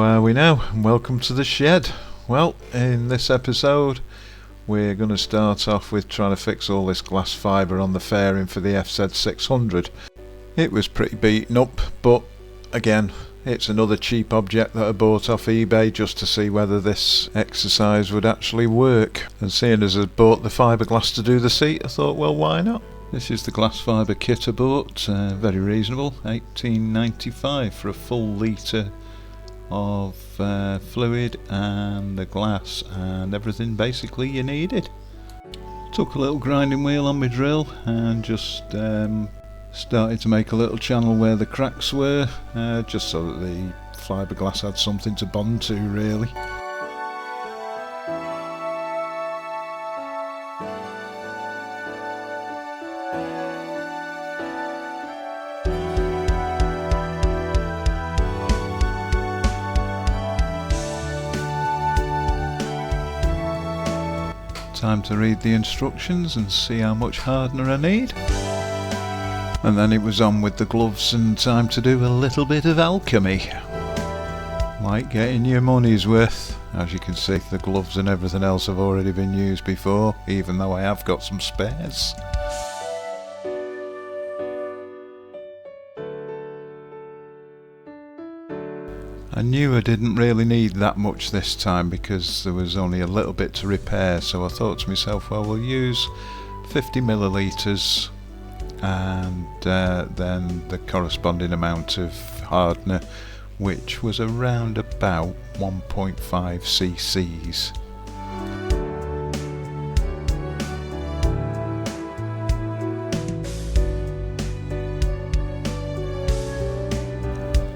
are we now? Welcome to the shed. Well, in this episode we're going to start off with trying to fix all this glass fibre on the fairing for the SV650. It was pretty beaten up, but again, it's another cheap object that I bought off eBay just to see whether this exercise would actually work. And seeing as I bought the fiberglass to do the seat, I thought, well, why not? This is the glass fibre kit I bought, very reasonable, $18.95 for a full litre of fluid and the glass and everything basically you needed. Took a little grinding wheel on my drill and just started to make a little channel where the cracks were, just so that the fiberglass had something to bond to really. Time to read the instructions and see how much hardener I need. And then it was on with the gloves and time to do a little bit of alchemy. Like getting your money's worth. As you can see, the gloves and everything else have already been used before, even though I have got some spares. I knew I didn't really need that much this time because there was only a little bit to repair, so I thought to myself, well, we'll use 50 millilitres and then the corresponding amount of hardener, which was around about 1.5 cc's.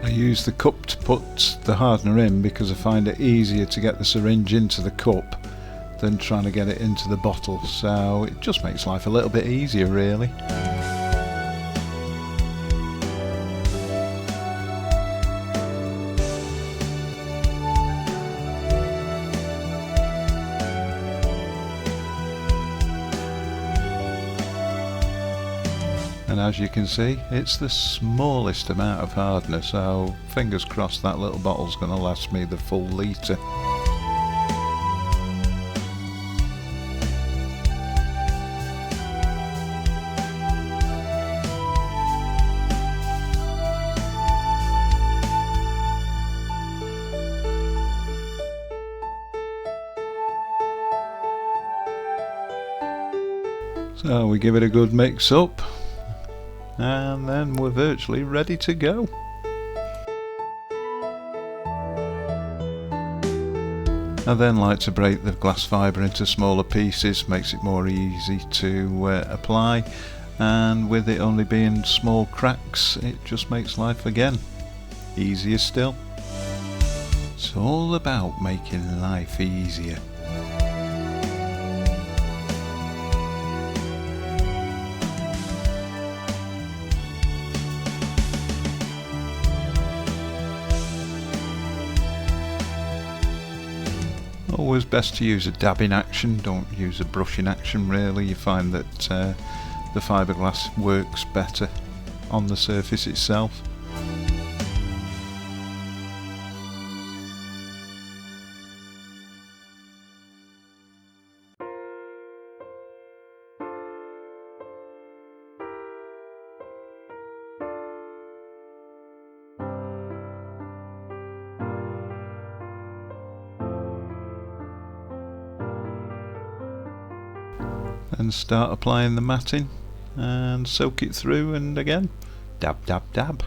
I use the cup to put the hardener in because I find it easier to get the syringe into the cup than trying to get it into the bottle, so it just makes life a little bit easier really. And as you can see, it's the smallest amount of hardener, so fingers crossed that little bottle's going to last me the full litre. So we give it a good mix up, and then we're virtually ready to go. I then like to break the glass fibre into smaller pieces, makes it more easy to apply, and with it only being small cracks, it just makes life again easier still. It's all about making life easier. Always best to use a dabbing action, don't use a brushing action really. You find that the fiberglass works better on the surface itself. And start applying the matting and soak it through, and again dab dab dab.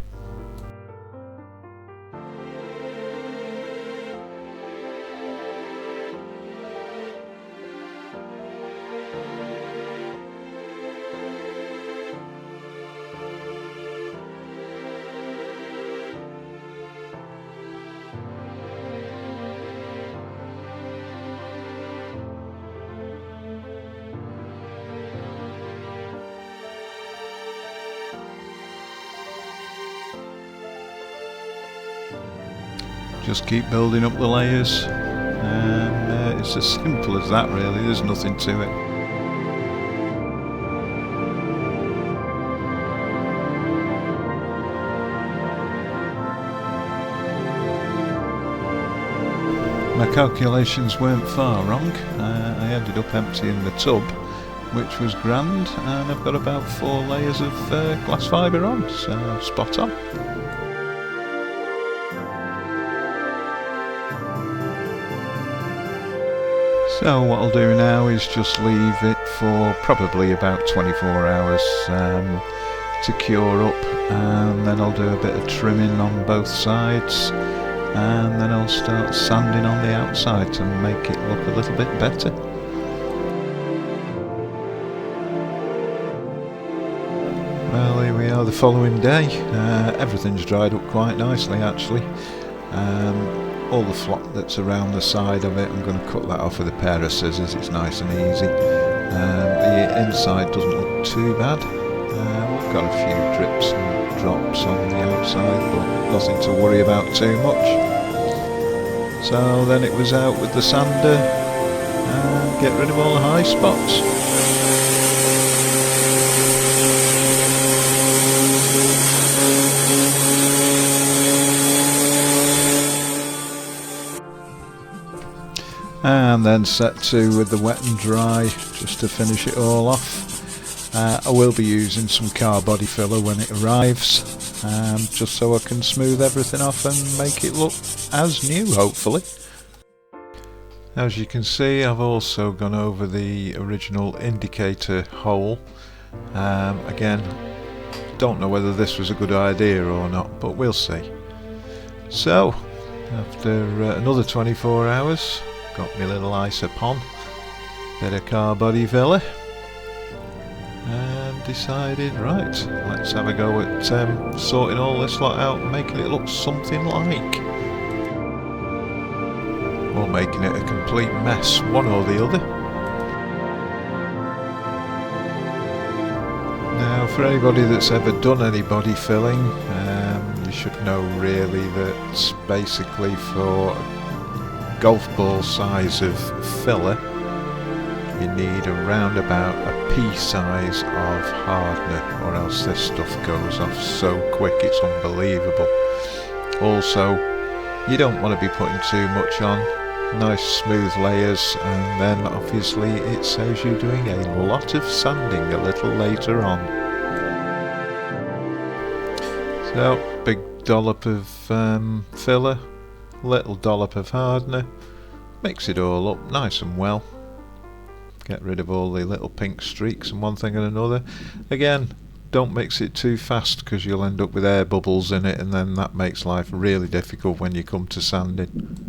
Just keep building up the layers, and it's as simple as that really, there's nothing to it. My calculations weren't far wrong. I ended up emptying the tub, which was grand, and I've got about 4 layers of glass fibre on, so spot on. So what I'll do now is just leave it for probably about 24 hours to cure up, and then I'll do a bit of trimming on both sides, and then I'll start sanding on the outside to make it look a little bit better. Well, here we are the following day. Everything's dried up quite nicely actually. All the flock that's around the side of it, I'm going to cut that off with a pair of scissors, it's nice and easy. The inside doesn't look too bad. We've got a few drips and drops on the outside, but nothing to worry about too much. So then it was out with the sander and get rid of all the high spots. And then set to with the wet and dry just to finish it all off. I will be using some car body filler when it arrives, just so I can smooth everything off and make it look as new, hopefully. As you can see, I've also gone over the original indicator hole. Again, don't know whether this was a good idea or not, but we'll see. So, after another 24 hours, got my little isopon, bit of car body filler, and decided, right, let's have a go at sorting all this lot out and making it look something like, or making it a complete mess, one or the other. Now, for anybody that's ever done any body filling, you should know really that basically for golf ball size of filler you need around about a pea size of hardener, or else this stuff goes off so quick it's unbelievable. Also, you don't want to be putting too much on, nice smooth layers, and then obviously it saves you doing a lot of sanding a little later on. So, big dollop of filler, little dollop of hardener, mix it all up nice and well, get rid of all the little pink streaks and one thing and another. Again, don't mix it too fast because you'll end up with air bubbles in it, and then that makes life really difficult when you come to sanding.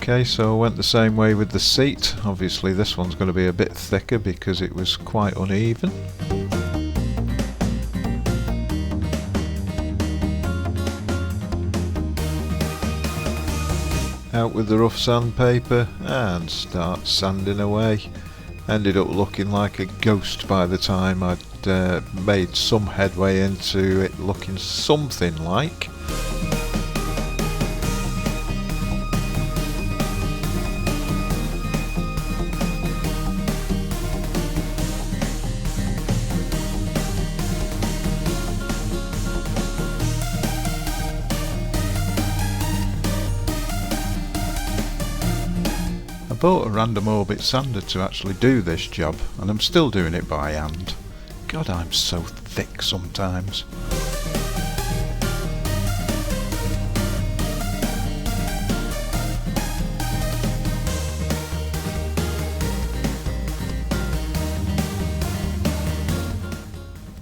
Okay, so I went the same way with the seat. Obviously this one's going to be a bit thicker because it was quite uneven. Out with the rough sandpaper and start sanding away. Ended up looking like a ghost by the time I'd made some headway into it looking something like. I bought a random orbit sander to actually do this job, and I'm still doing it by hand. God, I'm so thick sometimes.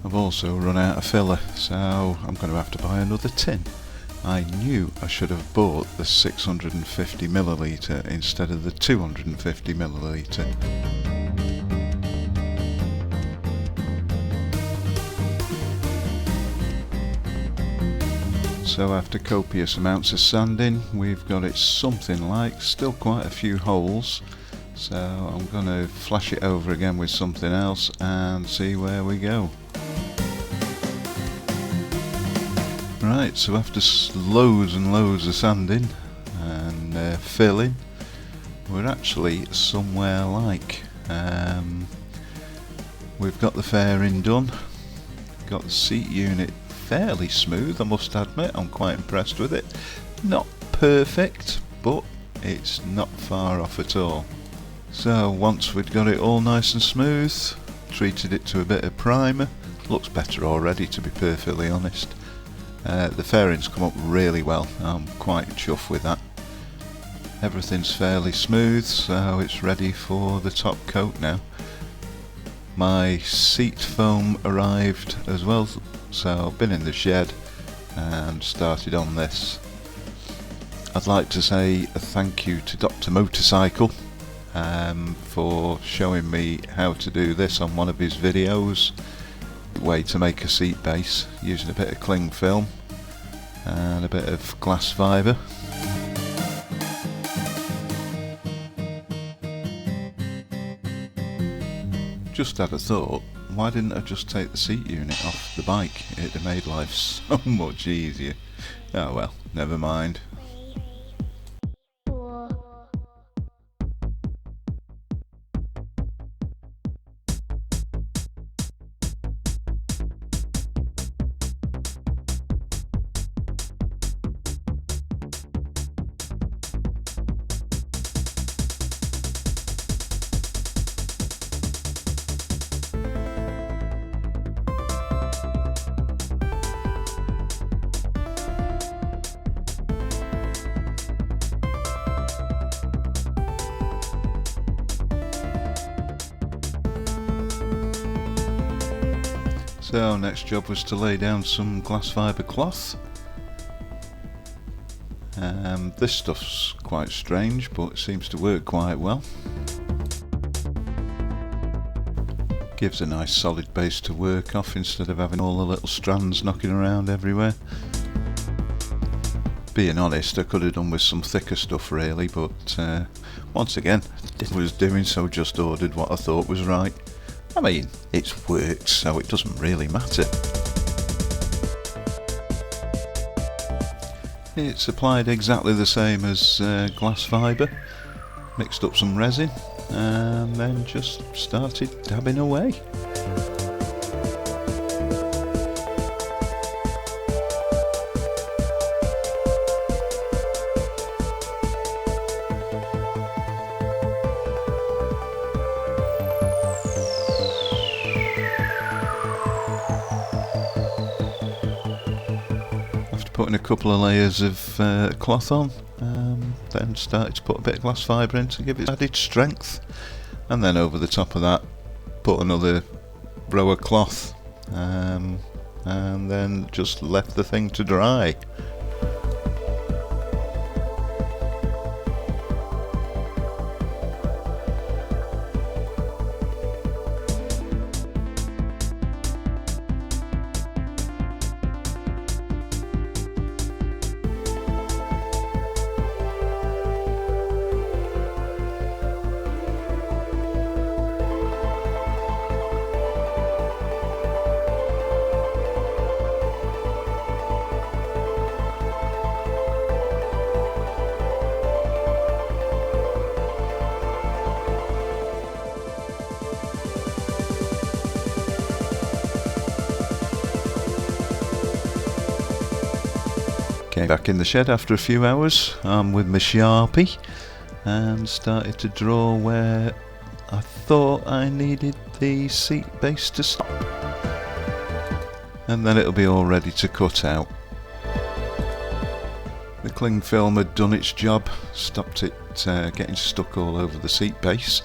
I've also run out of filler, so I'm going to have to buy another tin. I knew I should have bought the 650ml instead of the 250ml. So after copious amounts of sanding, we've got it something like, still quite a few holes, so I'm going to flash it over again with something else and see where we go. Right, so after loads and loads of sanding and filling, we're actually somewhere like. We've got the fairing done, got the seat unit fairly smooth, I must admit. I'm quite impressed with it. Not perfect, but it's not far off at all. So once we'd got it all nice and smooth, treated it to a bit of primer. Looks better already, to be perfectly honest. The fairings come up really well, I'm quite chuffed with that. Everything's fairly smooth, so it's ready for the top coat now. My seat foam arrived as well, so I've been in the shed and started on this. I'd like to say a thank you to Dr. Motorcycle for showing me how to do this on one of his videos. Way to make a seat base using a bit of cling film and a bit of glass fibre. Just had a thought, why didn't I just take the seat unit off the bike? It'd have made life so much easier. Oh well, never mind. So next job was to lay down some glass fibre cloth. This stuff's quite strange, but it seems to work quite well. Gives a nice solid base to work off instead of having all the little strands knocking around everywhere. Being honest, I could have done with some thicker stuff really, but once again, did what I was doing, so just ordered what I thought was right. I mean, it's worked, so it doesn't really matter. It's applied exactly the same as glass fibre, mixed up some resin, and then just started dabbing away. Putting a couple of layers of cloth on, then started to put a bit of glass fibre in to give it added strength, and then over the top of that put another row of cloth, and then just left the thing to dry. Came back in the shed after a few hours with my Sharpie and started to draw where I thought I needed the seat base to stop, and then it'll be all ready to cut out. The cling film had done its job, stopped it getting stuck all over the seat base.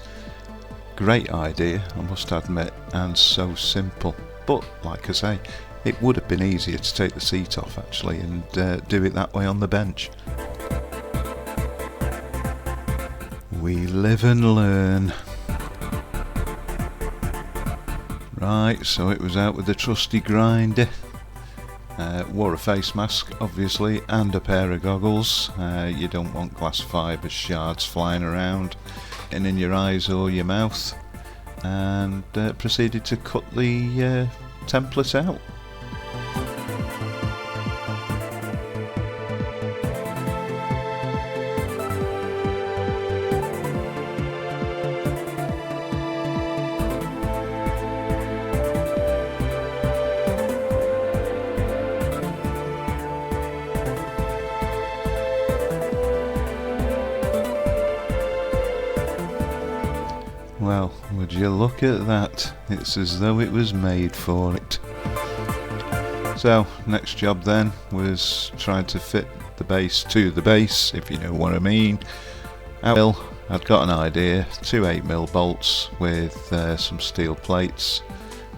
Great idea, I must admit, and so simple, but like I say, it would have been easier to take the seat off actually and do it that way on the bench. We live and learn. Right, so it was out with the trusty grinder, Wore a face mask obviously and a pair of goggles. You don't want glass fibre shards flying around and in your eyes or your mouth, and proceeded to cut the template out. Well, would you look at that? It's as though it was made for it. So, next job then was trying to fit the base to the base, if you know what I mean. I'd got an idea, 2 8mm bolts with some steel plates.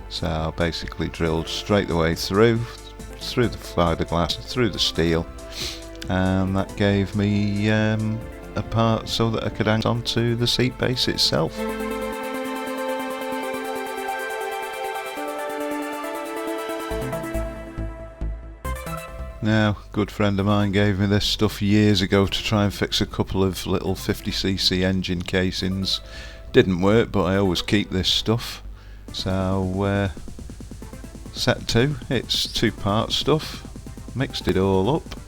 So I basically drilled straight the way through the fiberglass, through the steel, and that gave me a part so that I could hang onto the seat base itself. Now, a good friend of mine gave me this stuff years ago to try and fix a couple of little 50cc engine casings. Didn't work, but I always keep this stuff. So, set 2, it's 2-part stuff, mixed it all up,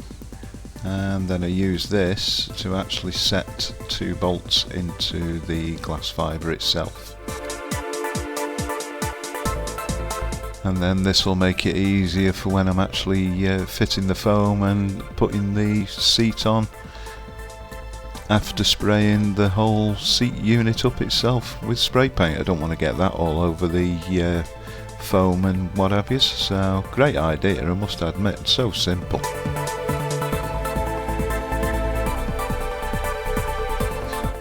and then I used this to actually set 2 bolts into the glass fibre itself. And then this will make it easier for when I'm actually fitting the foam and putting the seat on, after spraying the whole seat unit up itself with spray paint. I don't want to get that all over the foam and what have you. So great idea, I must admit, so simple.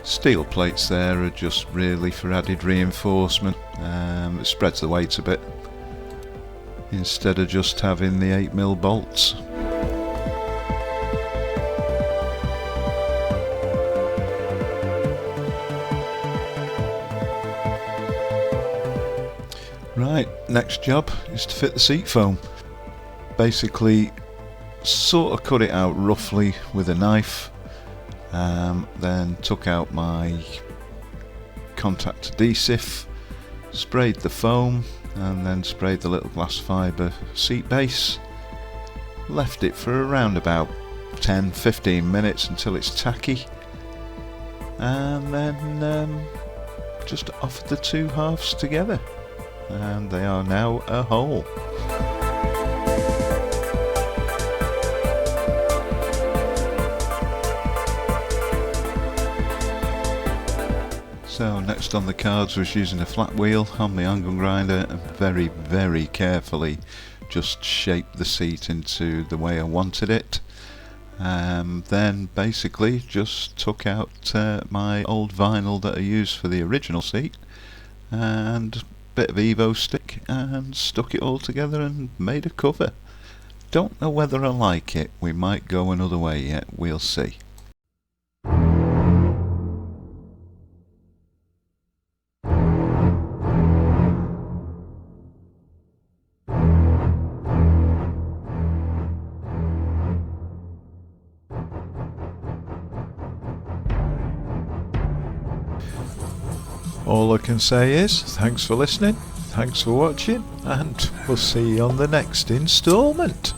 Steel plates there are just really for added reinforcement. It spreads the weight a bit, instead of just having the 8mm bolts. Right, next job is to fit the seat foam. Basically, sort of cut it out roughly with a knife, then took out my contact adhesive, sprayed the foam, and then sprayed the little glass fibre seat base. Left it for around about 10-15 minutes until it's tacky, and then just offered the 2 halves together, and they are now a whole. So next on the cards was using a flat wheel on my angle grinder and very, very carefully just shaped the seat into the way I wanted it. Then basically just took out my old vinyl that I used for the original seat and a bit of Evo stick and stuck it all together and made a cover. Don't know whether I like it, we might go another way yet, we'll see. All I can say is, thanks for listening, thanks for watching, and we'll see you on the next instalment.